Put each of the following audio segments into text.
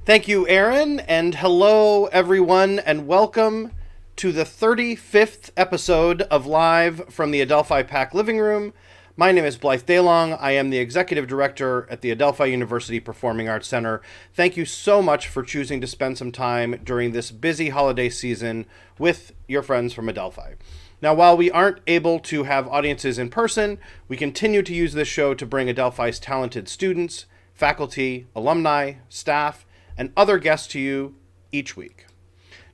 Thank you, Aaron, and hello, everyone, and welcome to the 35th episode of Live from the Adelphi PAC Living Room. My name is Blythe Daylong. I am the Executive Director at the Adelphi University Performing Arts Center. Thank you so much for choosing to spend some time during this busy holiday season with your friends from Adelphi. Now, while we aren't able to have audiences in person, we continue to use this show to bring Adelphi's talented students, faculty, alumni, staff, and other guests to you each week.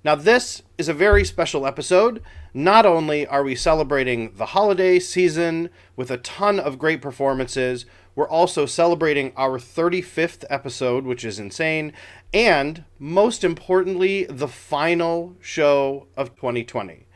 Now, this is a very special episode. Not only are we celebrating the holiday season with a ton of great performances, we're also celebrating our 35th episode, which is insane, and most importantly, the final show of 2020.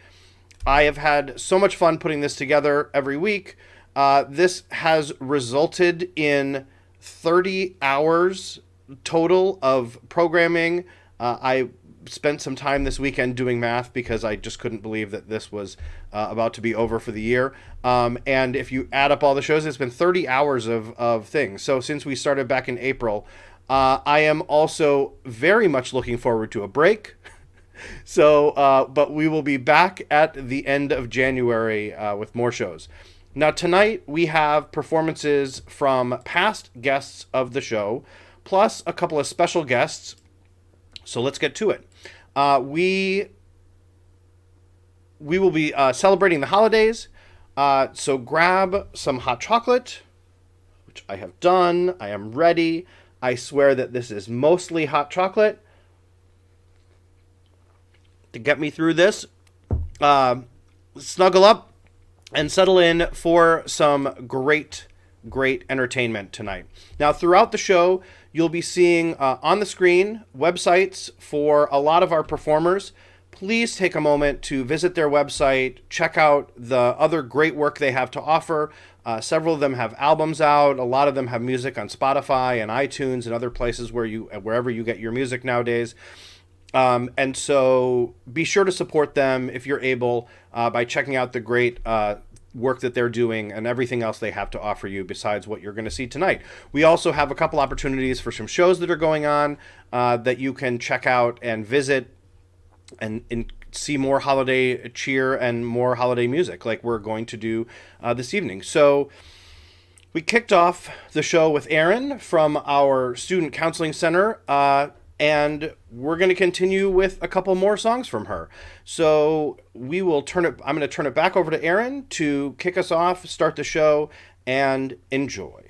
I have had so much fun putting this together every week. This has resulted in 30 hours total of programming. I spent some time this weekend doing math because I just couldn't believe that this was about to be over for the year. And if you add up all the shows, it's been 30 hours of things. So since we started back in April, I am also very much looking forward to a break. But we will be back at the end of January with more shows. Now, tonight we have performances from past guests of the show, plus a couple of special guests. So let's get to it. We will be celebrating the holidays. So grab some hot chocolate, which I have done. I am ready. I swear that this is mostly hot chocolate to get me through this. Snuggle up and settle in for some great entertainment tonight. Now, throughout the show, you'll be seeing on the screen websites for a lot of our performers. Please take a moment to visit their website, check out the other great work they have to offer. Several of them have albums out. A lot of them have music on Spotify and iTunes and other places wherever you get your music nowadays. And so be sure to support them if you're able by checking out the great work that they're doing and everything else they have to offer you besides what you're going to see tonight. We also have a couple opportunities for some shows that are going on that you can check out and visit and see more holiday cheer and more holiday music like we're going to do this evening. So we kicked off the show with Erin from our Student Counseling Center, and we're going to continue with a couple more songs from her. So I'm going to turn it back over to Erin to kick us off, start the show, and enjoy.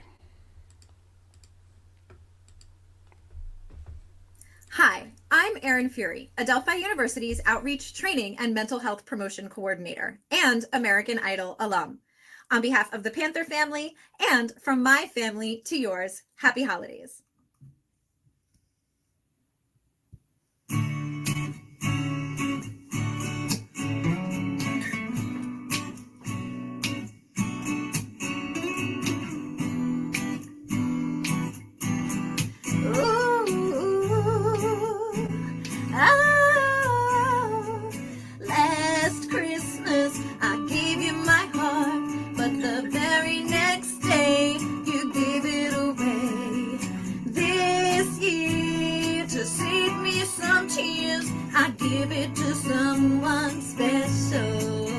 Hi, I'm Erin Fury, Adelphi University's Outreach Training and Mental Health Promotion Coordinator and American Idol alum. On behalf of the Panther family and from my family to yours, happy holidays. Last Christmas I gave you my heart, but the very next day you gave it away. This year, to save me some tears, I give it to someone special.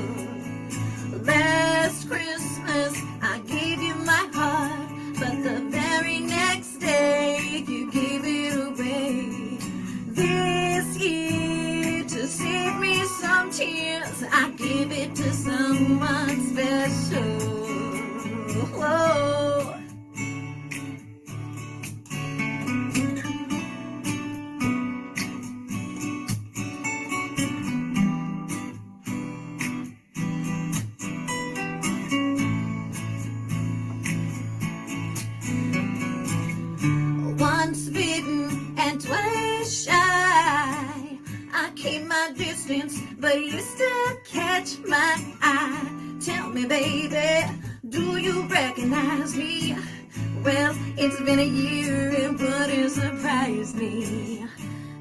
Last Christmas I gave you my heart, but the very next day you gave it away. This year, to save me some tears, I give it to someone special. Whoa. Once bitten and twice shy, I keep my distance, but you still catch my eye. Tell me, baby, do you recognize me? Well, it's been a year and wouldn't surprise me.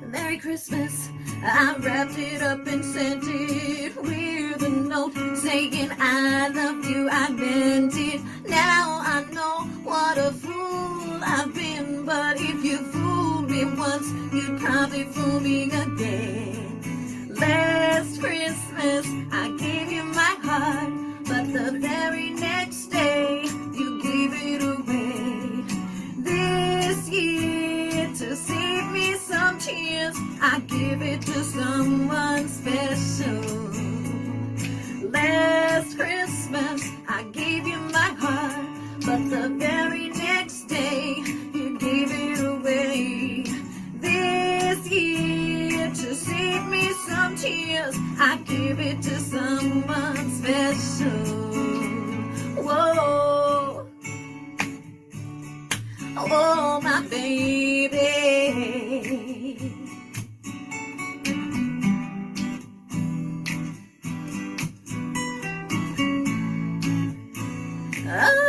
Merry Christmas, I wrapped it up and sent it with a note saying I love you, I meant it. Now I know what a fool I've been, but if you fooled me once, you'd probably fool me again. Last Christmas, I gave you my heart, but the very next day, you gave it away. This year, to save me some tears, I give it to someone special. Last Christmas, I gave you my heart, but the very next day, you gave it away. This I give it to someone special. Whoa, oh my baby. Oh,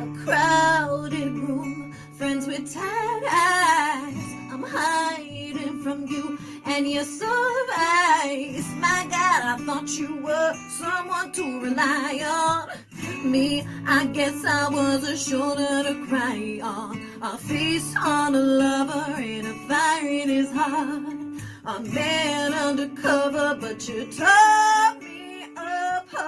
a crowded room, friends with tired eyes. I'm hiding from you and your surprise. My God, I thought you were someone to rely on. Me, I guess I was a shoulder to cry on. A face on a lover and a fire in his heart. A man undercover, but you tore me apart.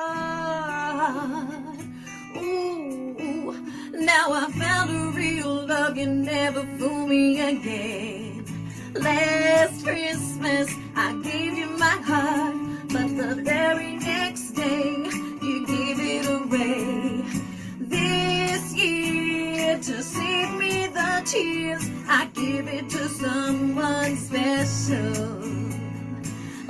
Ooh, now I found a real love, you never fool me again. Last Christmas I gave you my heart, but the very next day you gave it away. This year, to save me the tears, I give it to someone special.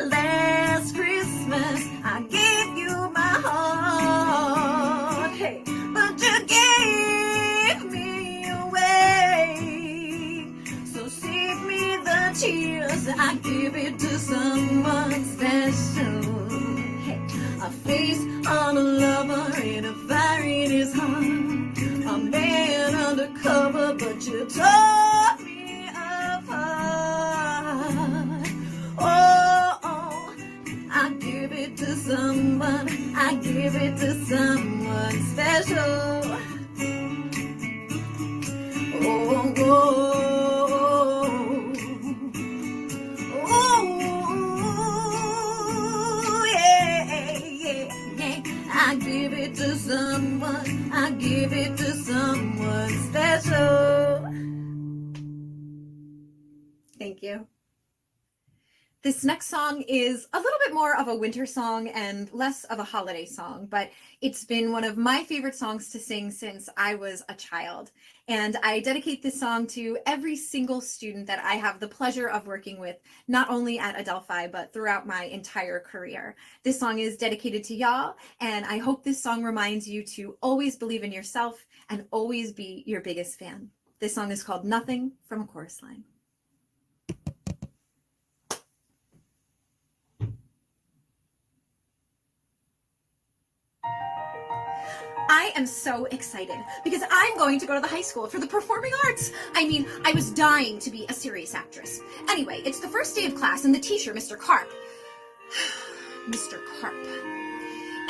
Last Christmas I gave you my heart, hey, but you gave me away. So save me the tears, I give it to someone special. Hey, a face on a lover and a fire in his heart. A man undercover, but you tore me apart. Oh, I give it to someone, I give it to someone special. Oh, yeah. I give it to someone, I give it to someone special. Thank you. This next song is a little bit more of a winter song and less of a holiday song, but it's been one of my favorite songs to sing since I was a child. And I dedicate this song to every single student that I have the pleasure of working with, not only at Adelphi, but throughout my entire career. This song is dedicated to y'all, and I hope this song reminds you to always believe in yourself and always be your biggest fan. This song is called Nothing from a Chorus Line. I am so excited because I'm going to go to the high school for the performing arts. I mean, I was dying to be a serious actress. Anyway, it's the first day of class and the teacher, Mr. Karp. Mr. Karp.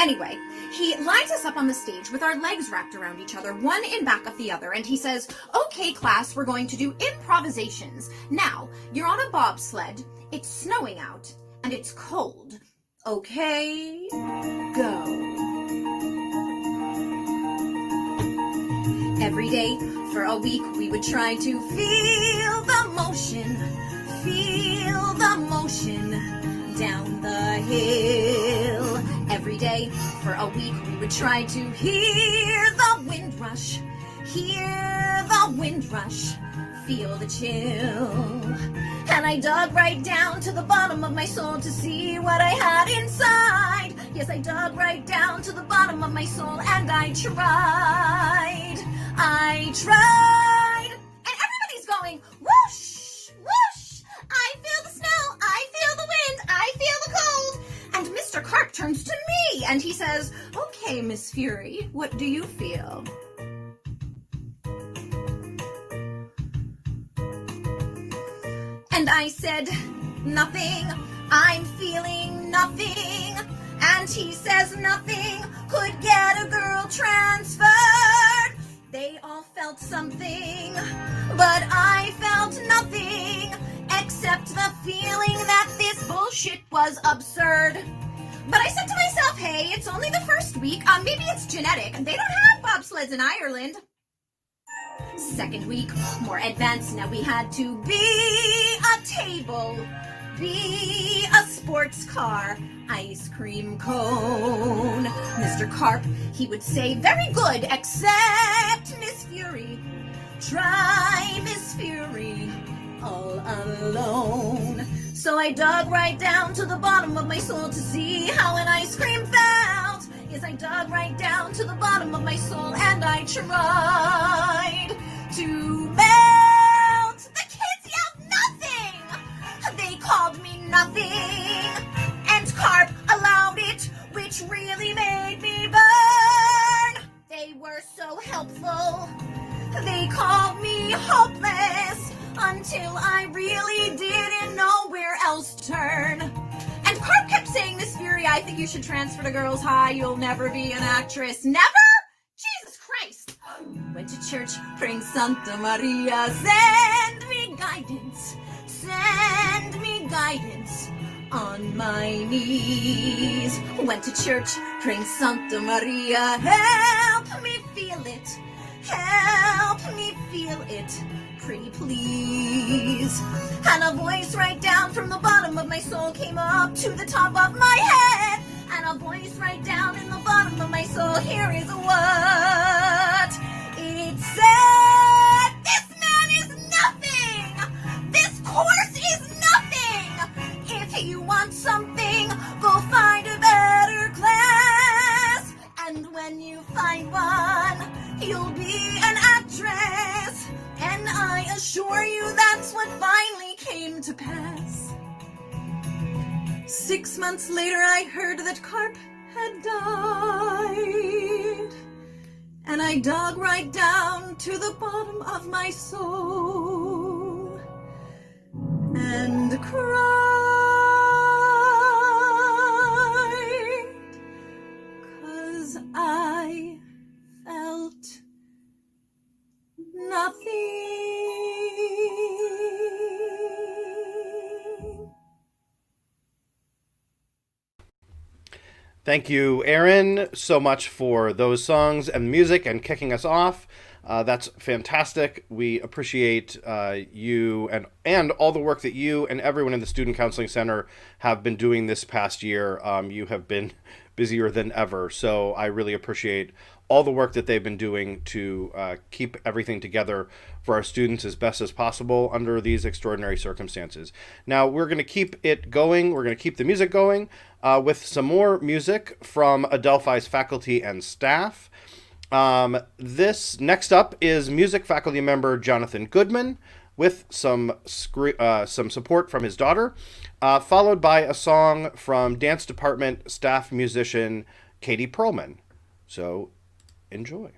Anyway, he lines us up on the stage with our legs wrapped around each other, one in back of the other, and he says, "Okay, class, we're going to do improvisations. Now, you're on a bobsled, it's snowing out, and it's cold. Okay, go." Every day for a week we would try to feel the motion down the hill. Every day for a week we would try to hear the wind rush, feel the chill. And I dug right down to the bottom of my soul to see what I had inside. Yes, I dug right down to the bottom of my soul and I tried. And everybody's going, whoosh, whoosh. I feel the snow, I feel the wind, I feel the cold. And Mr. Karp turns to me and he says, "Okay, Miss Fury, what do you feel?" And I said, "Nothing, I'm feeling nothing." And he says, "Nothing could get a girl transferred." They all felt something, but I felt nothing, except the feeling that this bullshit was absurd. But I said to myself, hey, it's only the first week, maybe it's genetic. They don't have bobsleds in Ireland. Second week, more advanced. Now we had to be a table, be a sports car, ice cream cone. Mr. Karp, he would say, "Very good, except Miss Fury. Try Miss Fury all alone." So I dug right down to the bottom of my soul to see how an ice cream felt. Yes, I dug right down to the bottom of my soul and I tried to melt. The kids yelled nothing. They called me nothing. And Carp allowed it, which really made me burn. They were so helpful. They called me hopeless until I really didn't know where else to turn. And Carp kept saying, Miss Fury, I think you should transfer to Girls High. You'll never be an actress. Never? Jesus Christ. Went to church praying Santa Maria. Send me guidance. Send me guidance. On my knees. Went to church praying Santa Maria. Help me feel it. Help me feel it. Pretty please. And a voice right down from the bottom of my soul came up to the top of my head. And a voice right down in the bottom of my soul, here is what it said. This man is nothing. This course is nothing. If you want something, go find a better class. And when you find one, you'll be an actress. And I assure you that's what finally came to pass. 6 months later, I heard that Carp had died. And I dug right down to the bottom of my soul and cried, 'cause I felt nothing. Thank you, Aaron, so much for those songs and music and kicking us off. That's fantastic. We appreciate you and all the work that you and everyone in the Student Counseling Center have been doing this past year. You have been busier than ever, so I really appreciate all the work that they've been doing to keep everything together for our students as best as possible under these extraordinary circumstances. Now, we're going to keep it going. We're going to keep the music going with some more music from Adelphi's faculty and staff. This next up is music faculty member Jonathan Goodman with some support from his daughter, followed by a song from dance department staff musician Katie Perlman. So enjoy.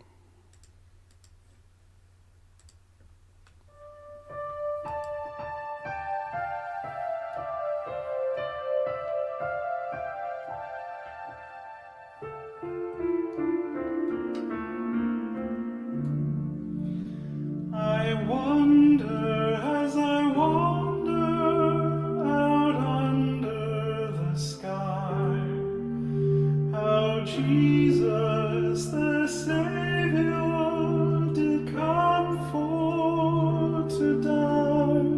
I wonder as I wander out under the sky, how Jesus the Savior did come for to die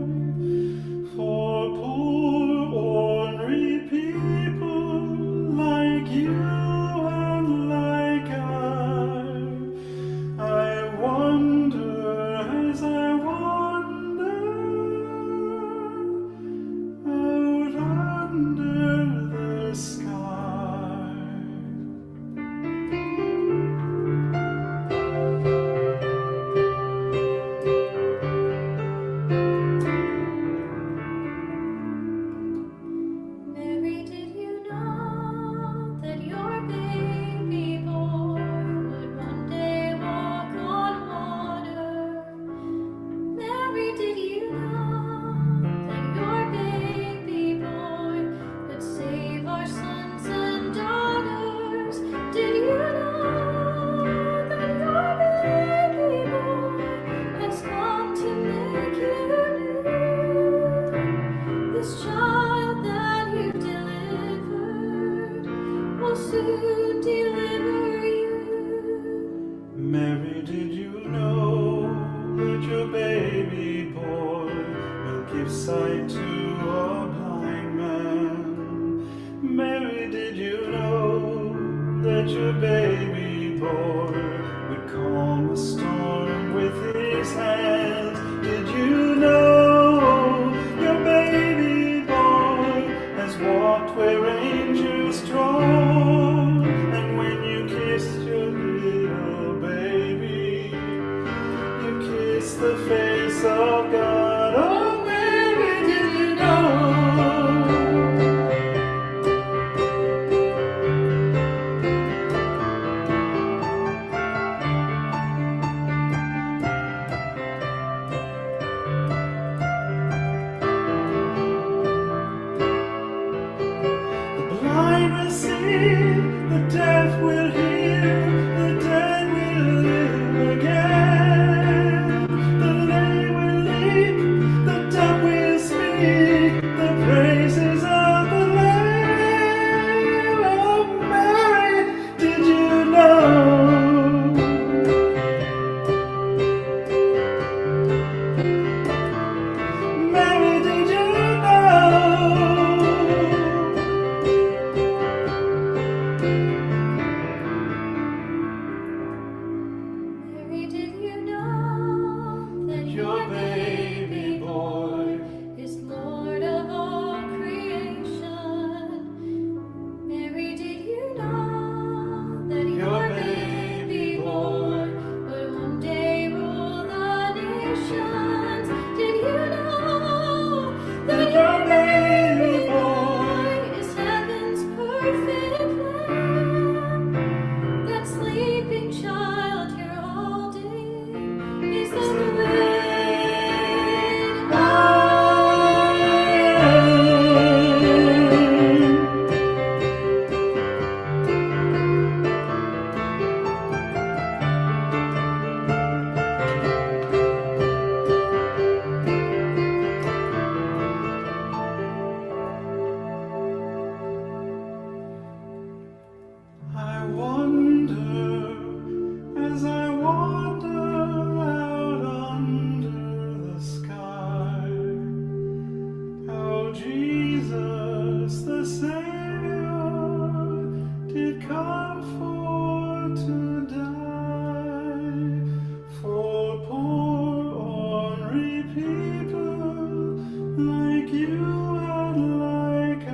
for poor ornery people like you and like I wonder as I wander out under the sky. Mary, did you know that your baby boy would one day walk on water? Mary, did you know that your baby boy could save our sons and daughters? Did you know that your baby boy has come to make you new? This child that you delivered will soon deliver you. Mary, did you know that your baby boy will give sight to a blind man? Mary, did you know that your baby boy would calm a storm with his hands? Did you know your baby boy kissed your little baby. You kissed the face of God. Oh, Mary, did you know? The blind will see, the deaf will hear, the dead will live again. The lame will leap, the dumb will speak, the praises of the Lamb. Oh, Mary, did you know? Mary, did you know? Mary, did you know that Your baby boy is Lord of all creation? Mary, did you know that Your baby boy would one day rule the nations? Did you know that your baby boy is heaven's perfect lamb? That sleeping child here all day is the great I wonder as I wander out under the sky, how Jesus the Savior did come for to die for poor ornery people like you and like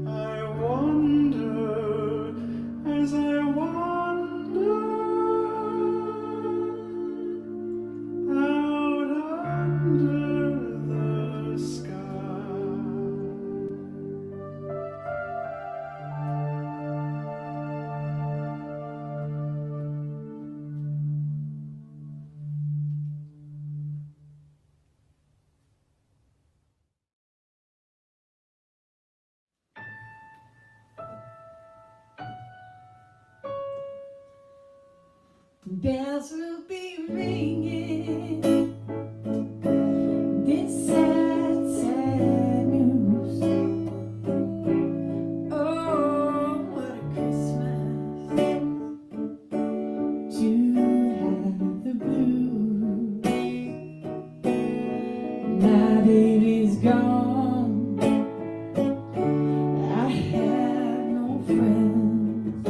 I wonder as I wander out under the sky. bells will be ringing. This sad, sad news. Oh, what a Christmas to have the blues. My baby's gone. I have no friends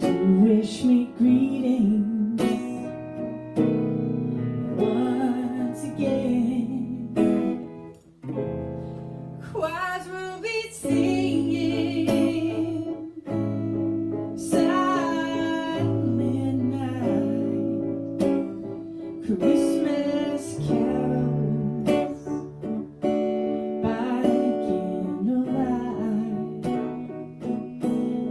to wish me greetings once again. Choirs will be singing silent night, Christmas carols by candlelight.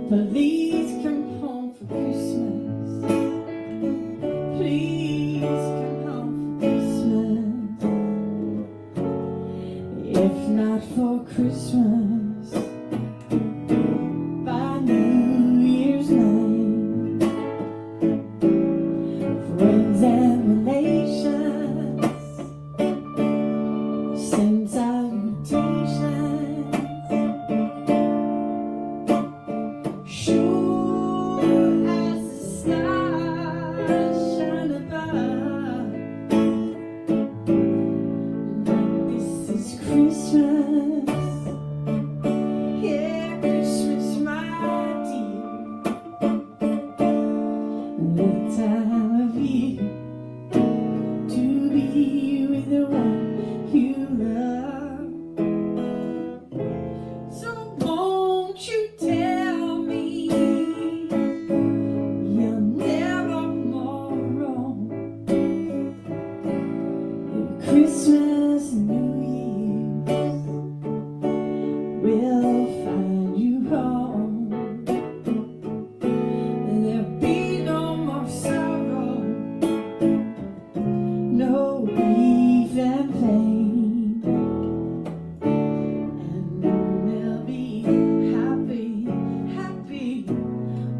Please come home for Christmas. Please come home for Christmas. If not for Christmas, by New Year's night, friends and relations send salutations. Sure. you tell me you're never more wrong? Christmas and New Year's will find you home. There'll be no more sorrow, no grief and pain, and they'll be happy, happy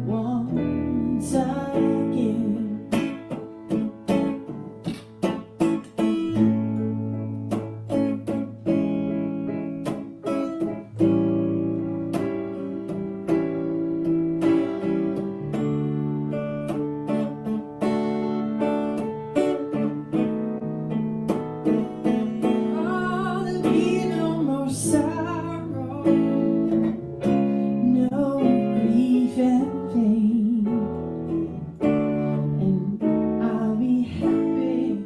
once again. Oh, there'll be no more sorrow, no grief and pain, and I'll be happy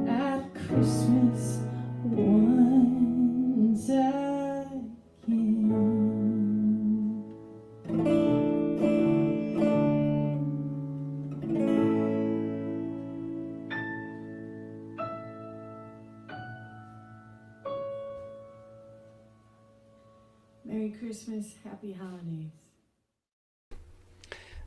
at Christmas once again. Merry Christmas, happy holidays.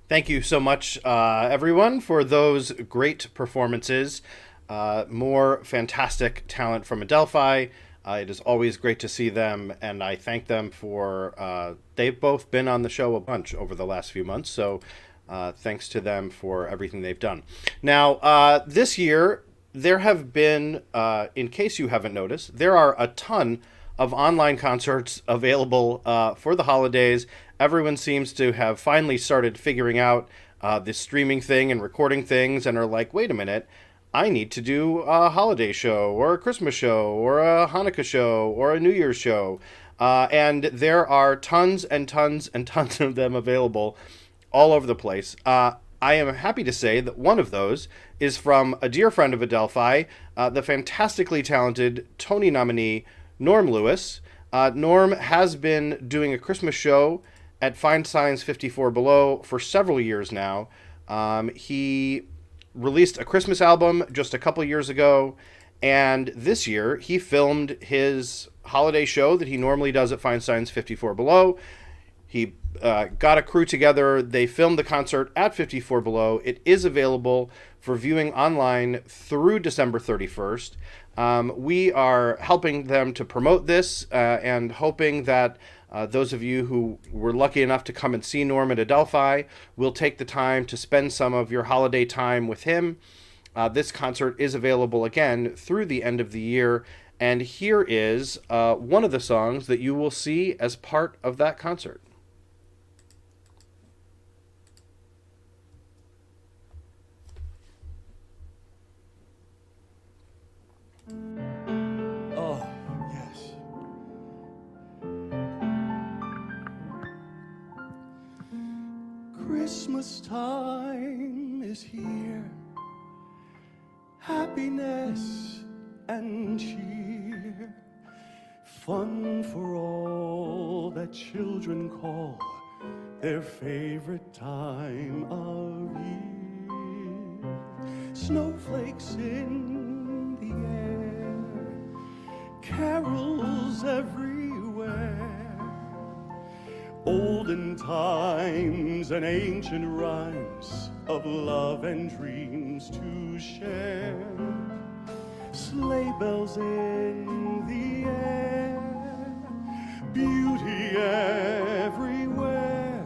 Thank you so much, everyone, for those great performances. More fantastic talent from Adelphi. It is always great to see them, and I thank them for, they've both been on the show a bunch over the last few months, so thanks to them for everything they've done. Now, this year, there have been, in case you haven't noticed, there are a ton of online concerts available for the holidays. Everyone seems to have finally started figuring out this streaming thing and recording things and are like, wait a minute, I need to do a holiday show or a Christmas show or a Hanukkah show or a New Year's show. And there are tons and tons and tons of them available all over the place. I am happy to say that one of those is from a dear friend of Adelphi, the fantastically talented Tony nominee, Norm Lewis. Norm has been doing a Christmas show at Feinstein's 54 Below for several years now. He released a Christmas album just a couple years ago, and this year he filmed his holiday show that he normally does at Feinstein's 54 Below. He got a crew together. They filmed the concert at 54 Below. It is available for viewing online through December 31st. We are helping them to promote this and hoping that those of you who were lucky enough to come and see Norm at Adelphi will take the time to spend some of your holiday time with him. This concert is available again through the end of the year, and here is one of the songs that you will see as part of that concert. Oh, yes. Christmas time is here. Happiness and cheer. Fun for all that children call their favorite time of year. Snowflakes in the air, carols everywhere, olden times and ancient rhymes of love and dreams to share. Sleigh bells in the air, beauty everywhere,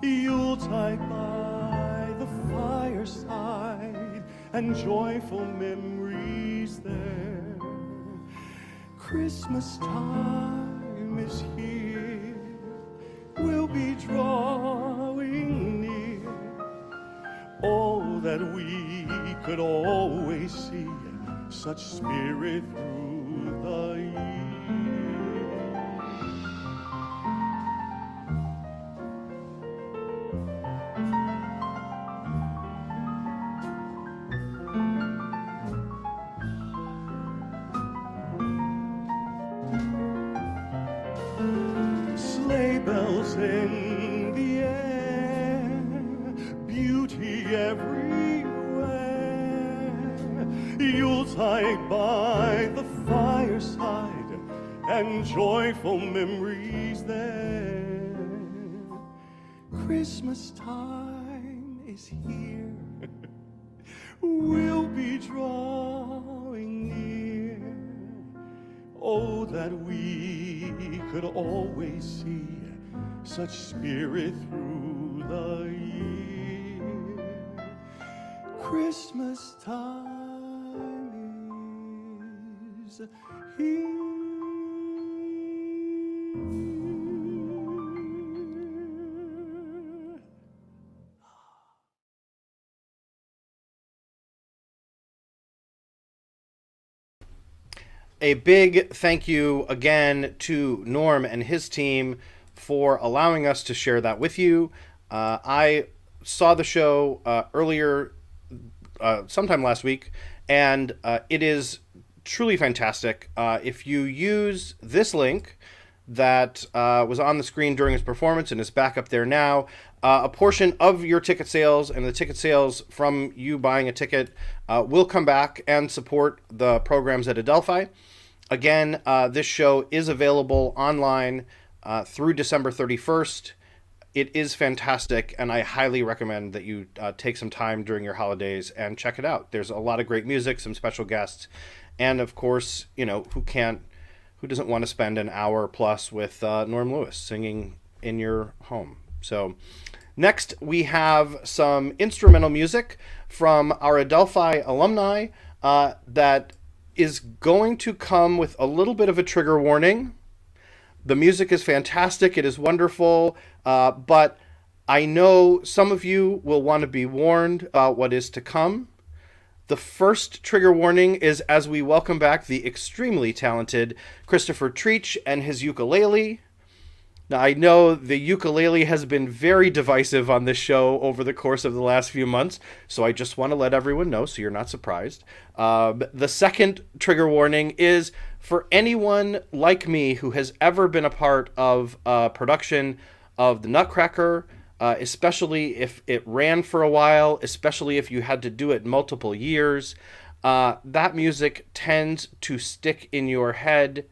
Yuletide by the fireside, and joyful memories there. Christmas time is here, we'll be drawing near. Oh, that we could always see such spirit through the year. Sleigh bells bells in the air, beauty everywhere. Yuletide by the fireside, and joyful memories there. Christmas time is here. We'll be drawing near. Oh, that we could always see such spirit through the year. Christmas time is here. A big thank you again to Norm and his team for allowing us to share that with you. I saw the show earlier, sometime last week, and it is truly fantastic. If you use this link that was on the screen during his performance and is back up there now, a portion of your ticket sales and the ticket sales from you buying a ticket will come back and support the programs at Adelphi. Again, this show is available online through December 31st. It is fantastic, and I highly recommend that you take some time during your holidays and check it out. There's a lot of great music, some special guests, and of course, you know, who doesn't want to spend an hour plus with Norm Lewis singing in your home? So next, we have some instrumental music from our Adelphi alumni that is going to come with a little bit of a trigger warning. The music is fantastic. It is wonderful. But I know some of you will want to be warned about what is to come. The first trigger warning is as we welcome back the extremely talented Christopher Treach and his ukulele. Now, I know the ukulele has been very divisive on this show over the course of the last few months, so I just want to let everyone know so you're not surprised. The second trigger warning is for anyone like me who has ever been a part of a production of the Nutcracker, especially if it ran for a while, especially if you had to do it multiple years. That music tends to stick in your head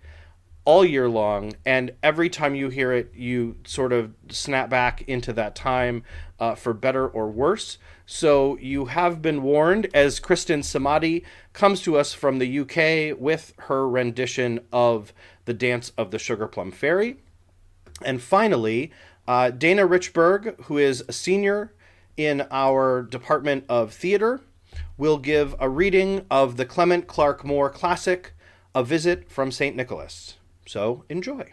all year long, and every time you hear it, you sort of snap back into that time for better or worse. So you have been warned as Kristen Samadi comes to us from the UK with her rendition of the Dance of the Sugar Plum Fairy. And finally, Dana Richburg, who is a senior in our Department of Theater, will give a reading of the Clement Clark Moore classic, A Visit from St. Nicholas. So enjoy.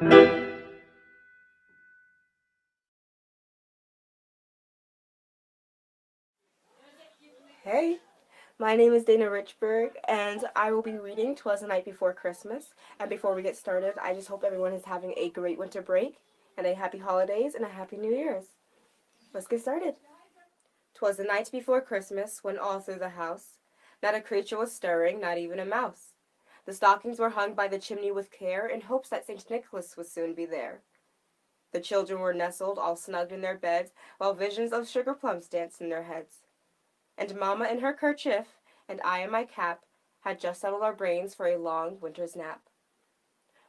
Hey, my name is Dana Richburg, and I will be reading 'Twas the Night Before Christmas. And before we get started, I just hope everyone is having a great winter break, and a happy holidays, and a happy New Year's. Let's get started. 'Twas the night before Christmas, when all through the house not a creature was stirring, not even a mouse. The stockings were hung by the chimney with care, in hopes that St. Nicholas would soon be there. The children were nestled, all snugged in their beds, while visions of sugar plums danced in their heads. And Mamma in her kerchief, and I in my cap, had just settled our brains for a long winter's nap.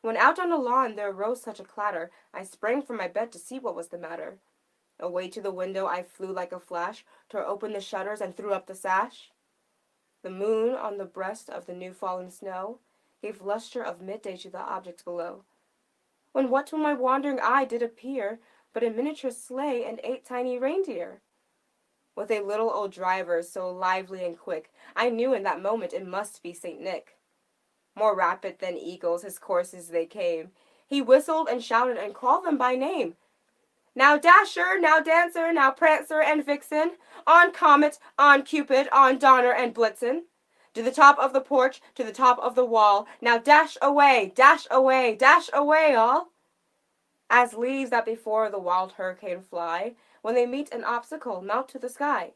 When out on the lawn there arose such a clatter, I sprang from my bed to see what was the matter. Away to the window I flew like a flash, tore open the shutters and threw up the sash. The moon on the breast of the new-fallen snow gave lustre of midday to the objects below. When what to my wandering eye did appear but a miniature sleigh and 8 tiny reindeer? With a little old driver so lively and quick, I knew in that moment it must be St. Nick. More rapid than eagles his courses they came. He whistled and shouted and called them by name. Now Dasher, now Dancer, now Prancer and Vixen, on Comet, on Cupid, on Donner and Blitzen. To the top of the porch, to the top of the wall, now dash away, dash away, dash away all. As leaves that before the wild hurricane fly, when they meet an obstacle, mount to the sky.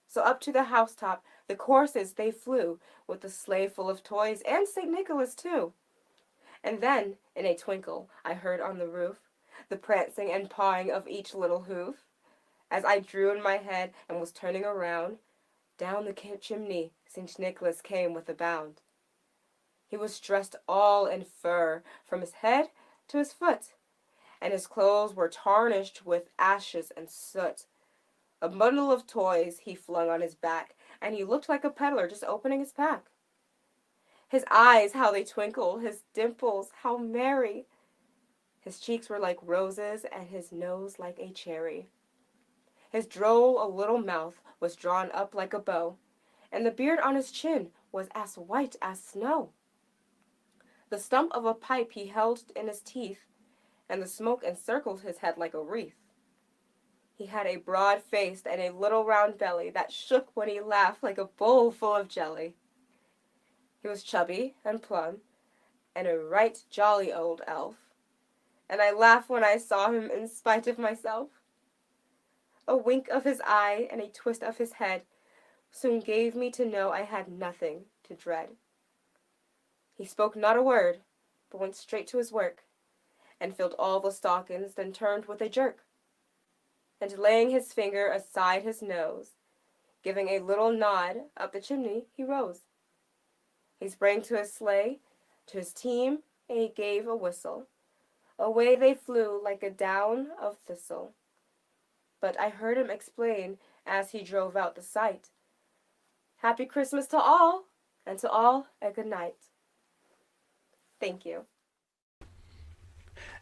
So up to the housetop the courses they flew, with the sleigh full of toys, and St. Nicholas too. And then, in a twinkle, I heard on the roof the prancing and pawing of each little hoof. As I drew in my head and was turning around, down the chimney St. Nicholas came with a bound. He was dressed all in fur, from his head to his foot, and his clothes were tarnished with ashes and soot. A bundle of toys he flung on his back, and he looked like a peddler just opening his pack. His eyes, how they twinkled, his dimples, how merry. His cheeks were like roses, and his nose like a cherry. His droll little mouth was drawn up like a bow, and the beard on his chin was as white as snow. The stump of a pipe he held in his teeth, and the smoke encircled his head like a wreath. He had a broad face and a little round belly that shook when he laughed like a bowl full of jelly. He was chubby and plump, and a right jolly old elf, and I laughed when I saw him in spite of myself. A wink of his eye and a twist of his head soon gave me to know I had nothing to dread. He spoke not a word, but went straight to his work, and filled all the stockings, then turned with a jerk, and laying his finger aside his nose, giving a little nod up the chimney, he rose. He sprang to his sleigh, to his team, and he gave a whistle. Away they flew like a down of thistle. But I heard him explain as he drove out the sight. Happy Christmas to all, and to all a good night. Thank you.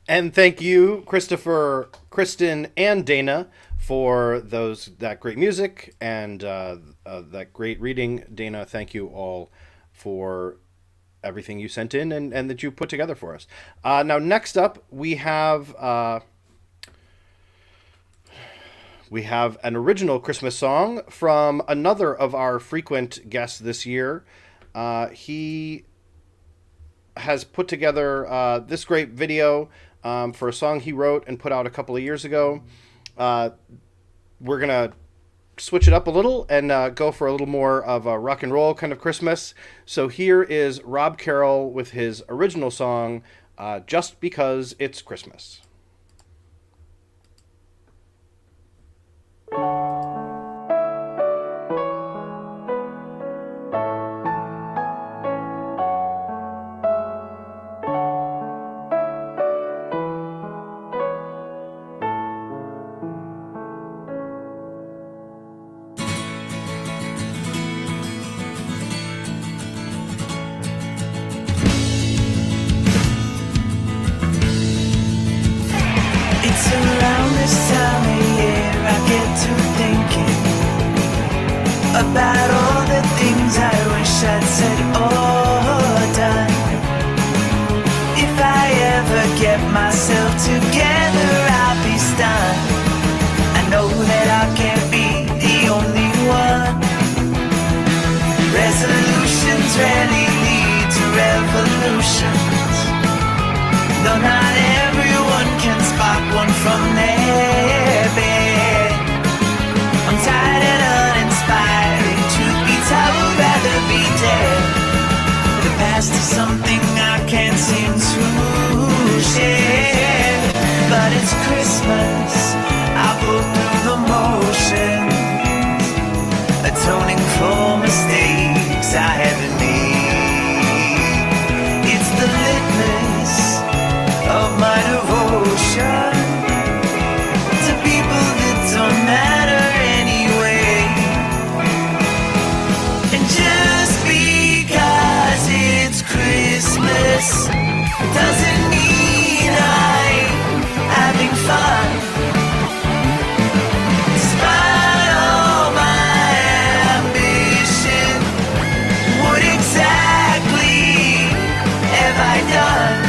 And thank you, Christopher, Kristen, and Dana for that great music and that great reading. Dana, thank you all for everything you sent in and that you put together for us. Now, next up, we have an original Christmas song from another of our frequent guests this year. He has put together this great video for a song he wrote and put out a couple of years ago. We're going to switch it up a little and go for a little more of a rock and roll kind of Christmas. So here is Rob Carroll with his original song, Just Because It's Christmas. emotions. Though not everyone can spark one from their bed. I'm tired and uninspired. Truth be told, rather be dead. The past is something I can't seem to share. But it's Christmas, I'll go through the motions, atoning for mistakes I haven't made. It's the litmus of my devotion to people that don't matter anyway. And just because it's Christmas doesn't mean I'm having fun. Despite all my ambition, what exactly have I done?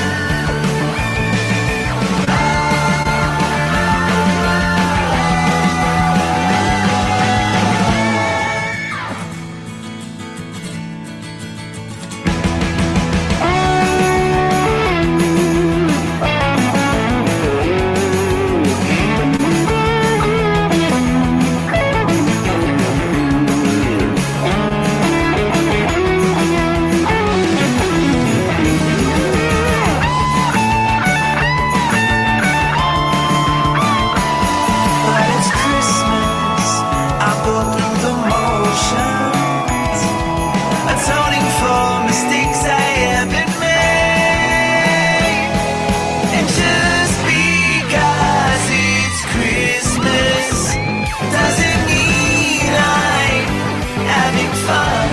But it's Christmas, I'll go through the motions, atoning for mistakes I haven't made. And just because it's Christmas doesn't mean I'm having fun.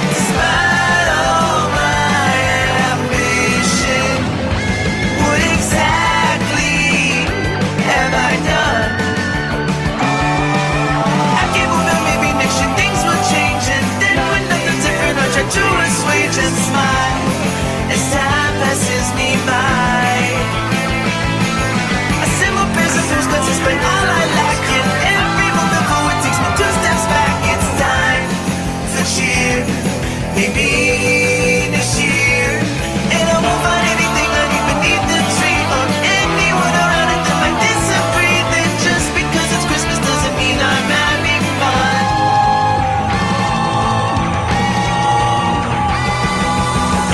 Despite all my ambition, what exactly have I done? I gave up that maybe next year things will change, and then when nothing's different I try to assuage and smile as time passes me by. I sing more prayers and blues, but despite all I lack, in every moment forward takes me 2 steps back. It's time to cheer, maybe this year, and I won't find anything honey beneath the tree or anyone around it that might disagree. Then just because it's Christmas doesn't mean I'm having fun.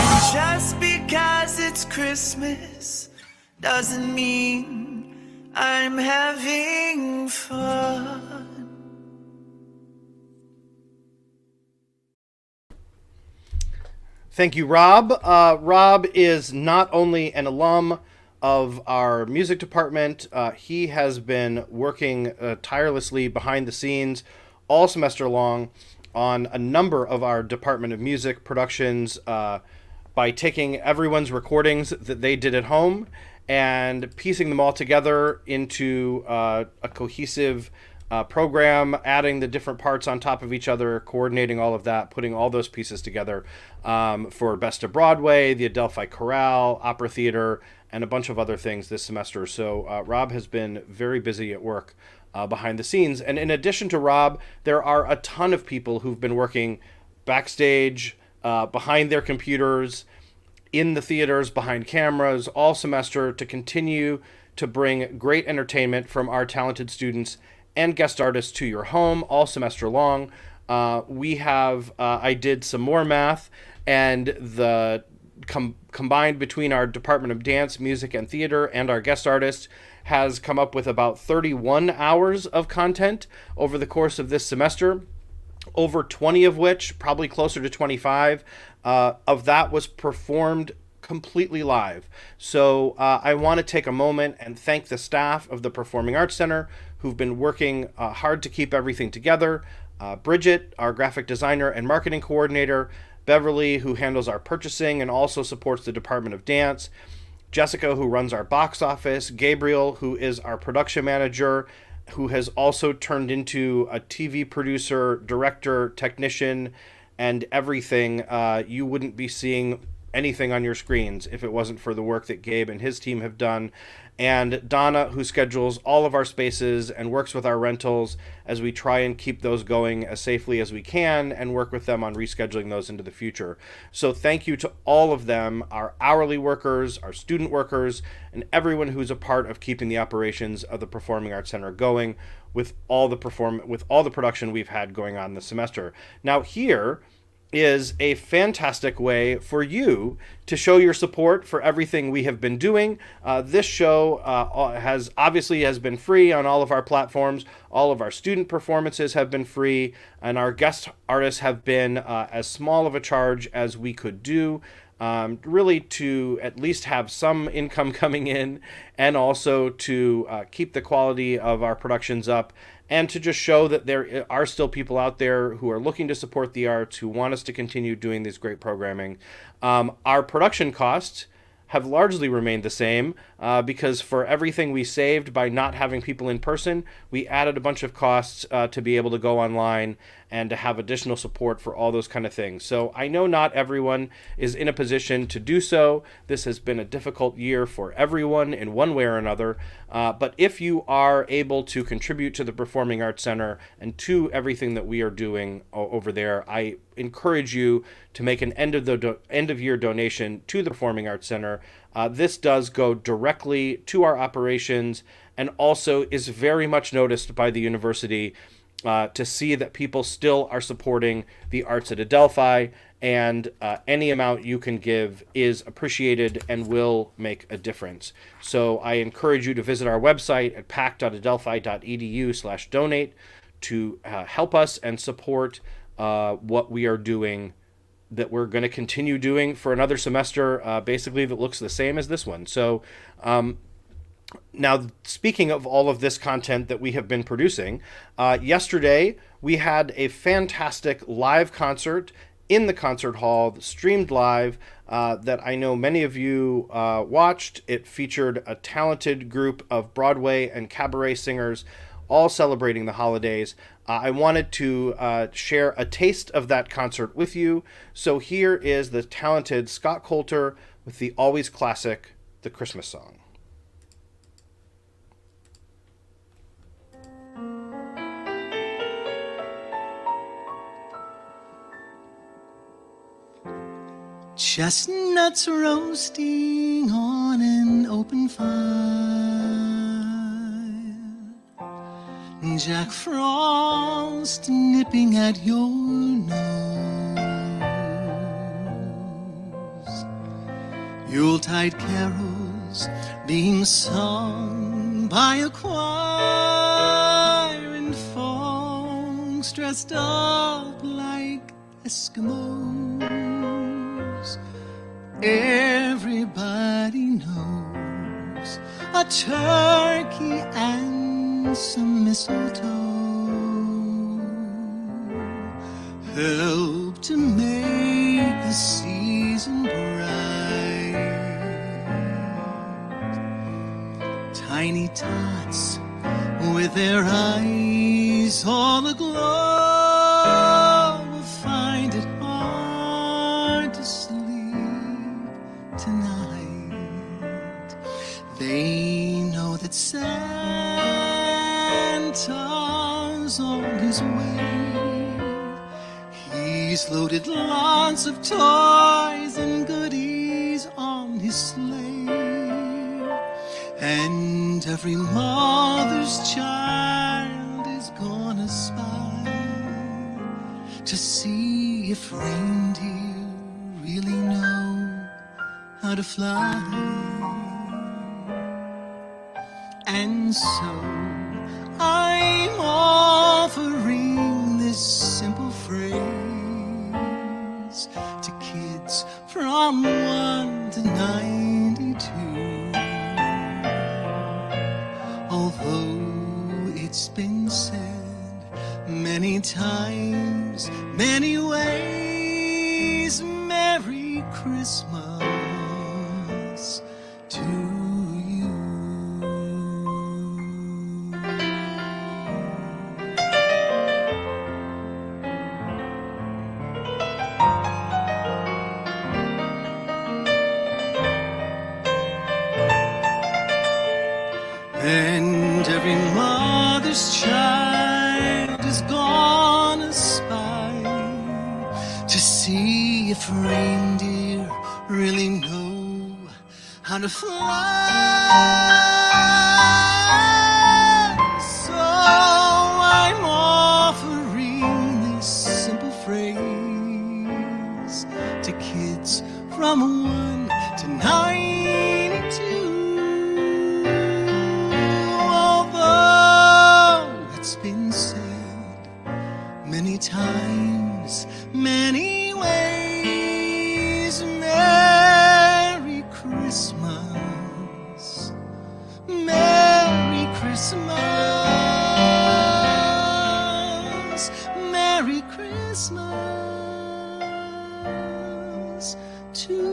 And just because it's Christmas doesn't mean I'm having fun. Thank you, Rob. Rob is not only an alum of our music department, he has been working tirelessly behind the scenes all semester long on a number of our Department of Music productions by taking everyone's recordings that they did at home and piecing them all together into a cohesive program, adding the different parts on top of each other, coordinating all of that, putting all those pieces together for Best of Broadway, the Adelphi Chorale, Opera Theater, and a bunch of other things this semester. So Rob has been very busy at work behind the scenes. And in addition to Rob, there are a ton of people who've been working backstage, behind their computers, in the theaters, behind cameras, all semester to continue to bring great entertainment from our talented students and guest artists to your home all semester long. I did some more math, and the combined between our Department of Dance, Music, and Theater and our guest artists has come up with about 31 hours of content over the course of this semester, over 20 of which, probably closer to 25, of that was performed completely live. So I want to take a moment and thank the staff of the Performing Arts Center who've been working hard to keep everything together. Bridget, our graphic designer and marketing coordinator, Beverly, who handles our purchasing and also supports the Department of Dance, Jessica, who runs our box office, Gabriel, who is our production manager, who has also turned into a TV producer, director, technician, and everything. You wouldn't be seeing anything on your screens if it wasn't for the work that Gabe and his team have done, and Donna, who schedules all of our spaces and works with our rentals as we try and keep those going as safely as we can and work with them on rescheduling those into the future. So thank you to all of them, our hourly workers, our student workers, and everyone who's a part of keeping the operations of the Performing Arts Center going with all the production we've had going on this semester. Now here is a fantastic way for you to show your support for everything we have been doing. This show has been free on all of our platforms. All of our student performances have been free, and our guest artists have been as small of a charge as we could do. Really to at least have some income coming in, and also to keep the quality of our productions up, and to just show that there are still people out there who are looking to support the arts, who want us to continue doing this great programming. Our production costs have largely remained the same because for everything we saved by not having people in person, we added a bunch of costs to be able to go online and to have additional support for all those kind of things. So I know not everyone is in a position to do so. This has been a difficult year for everyone in one way or another. But if you are able to contribute to the Performing Arts Center and to everything that we are doing over there, I encourage you to make an end of year donation to the Performing Arts Center. This does go directly to our operations and also is very much noticed by the university to see that people still are supporting the arts at Adelphi, and any amount you can give is appreciated and will make a difference. So I encourage you to visit our website at pac.adelphi.edu/donate to help us and support what we are doing, that we're going to continue doing for another semester, basically that looks the same as this one. So now, speaking of all of this content that we have been producing, yesterday we had a fantastic live concert in the concert hall, streamed live, that I know many of you watched. It featured a talented group of Broadway and cabaret singers, all celebrating the holidays. I wanted to share a taste of that concert with you. So here is the talented Scott Coulter with the always classic, The Christmas Song. Chestnuts roasting on an open fire, Jack Frost nipping at your nose, Yuletide carols being sung by a choir, and folks dressed up like Eskimos. Everybody knows a turkey and some mistletoe help to make the season bright. Tiny tots with their eyes all aglow will find it hard to sleep tonight. They know that Santa's on his way. He's loaded lots of toys and goodies on his sleigh, and every mother's child is gonna spy to see if reindeer really know how to fly. And so I'm offering this simple phrase to kids from 1 to 92. Although it's been said many times, many ways, Merry Christmas to you. Every mother's child is gonna spy to see if reindeer really know how to fly. So I'm offering this simple phrase to kids from 1 to 92. Although it's been said many times, many ways, Merry Christmas, Merry Christmas, Merry Christmas to you.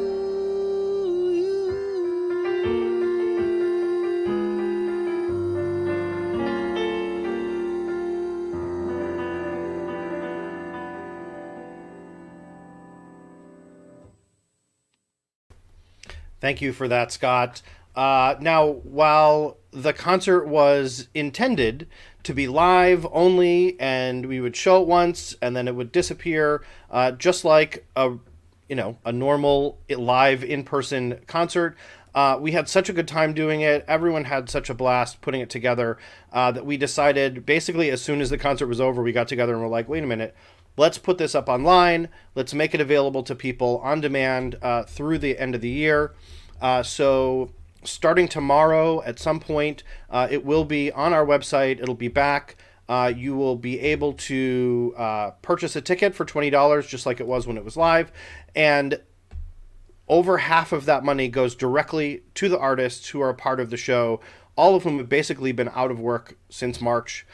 Thank you for that, Scott. Now, while the concert was intended to be live only, and we would show it once and then it would disappear, just like a normal live in-person concert, we had such a good time doing it. Everyone had such a blast putting it together that we decided, basically, as soon as the concert was over, we got together and we're like, wait a minute. Let's put this up online. Let's make it available to people on demand through the end of the year. So starting tomorrow at some point, it will be on our website. It'll be back. You will be able to purchase a ticket for $20, just like it was when it was live. And over half of that money goes directly to the artists who are a part of the show, all of whom have basically been out of work since March.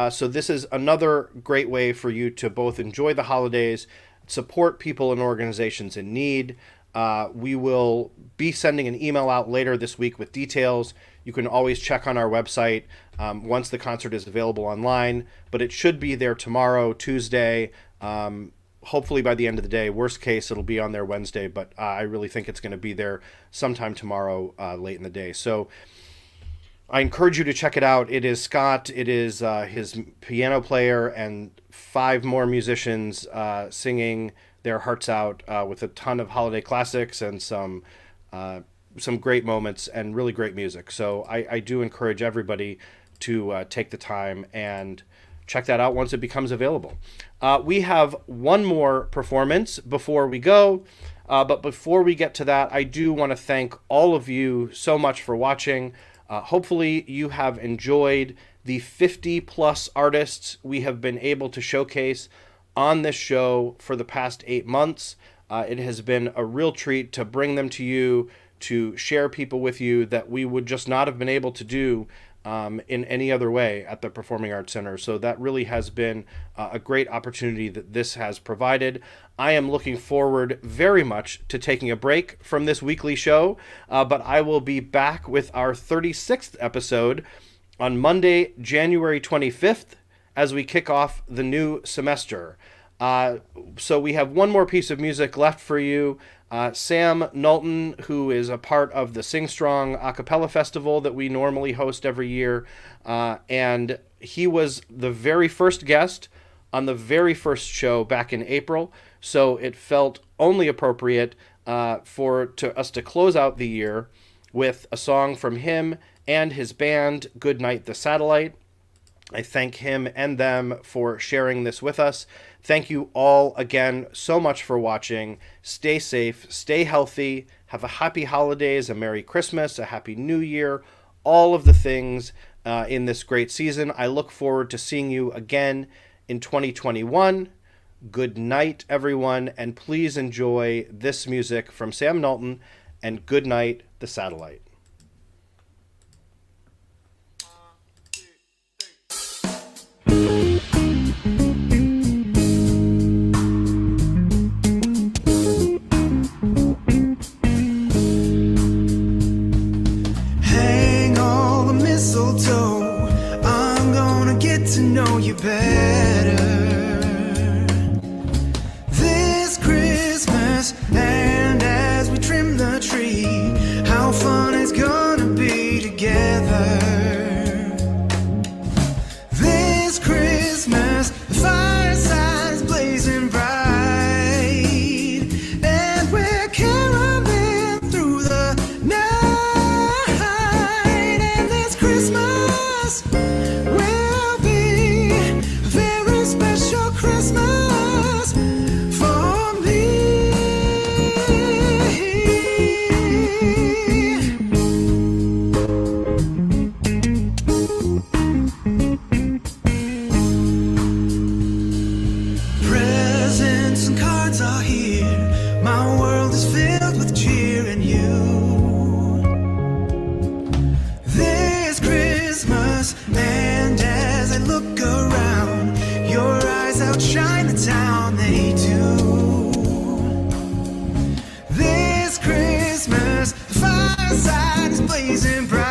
So this is another great way for you to both enjoy the holidays, support people and organizations in need. We will be sending an email out later this week with details. You can always check on our website once the concert is available online, but it should be there tomorrow, Tuesday, hopefully by the end of the day. Worst case, it'll be on there Wednesday, but I really think it's going to be there sometime tomorrow late in the day. So I encourage you to check it out. It is Scott. It is his piano player and 5 more musicians singing their hearts out with a ton of holiday classics and some great moments and really great music. So I do encourage everybody to take the time and check that out once it becomes available. We have one more performance before we go. But before we get to that, I do want to thank all of you so much for watching. Hopefully you have enjoyed the 50 plus artists we have been able to showcase on this show for the past 8 months. It has been a real treat to bring them to you, to share people with you that we would just not have been able to do in any other way at the Performing Arts Center. So that really has been a great opportunity that this has provided. I am looking forward very much to taking a break from this weekly show, but I will be back with our 36th episode on Monday, January 25th, as we kick off the new semester. So we have one more piece of music left for you. Sam Knowlton, who is a part of the Sing Strong a cappella festival that we normally host every year, and he was the very first guest on the very first show back in April, so it felt only appropriate for us to close out the year with a song from him and his band, Good Night the Satellite. I thank him and them for sharing this with us. Thank you all again so much for watching. Stay safe, stay healthy, have a happy holidays, a Merry Christmas, a Happy New Year, all of the things in this great season. I look forward to seeing you again in 2021. Good night, everyone, and please enjoy this music from Sam Knowlton and Good Night the Satellite. Hang all the mistletoe, I'm gonna get to know you better this Christmas. And as we trim the tree, how fun it's gonna be together. My world is filled with cheer and you. This Christmas, and as I look around, your eyes outshine the town, they do. This Christmas, the fireside is blazing bright.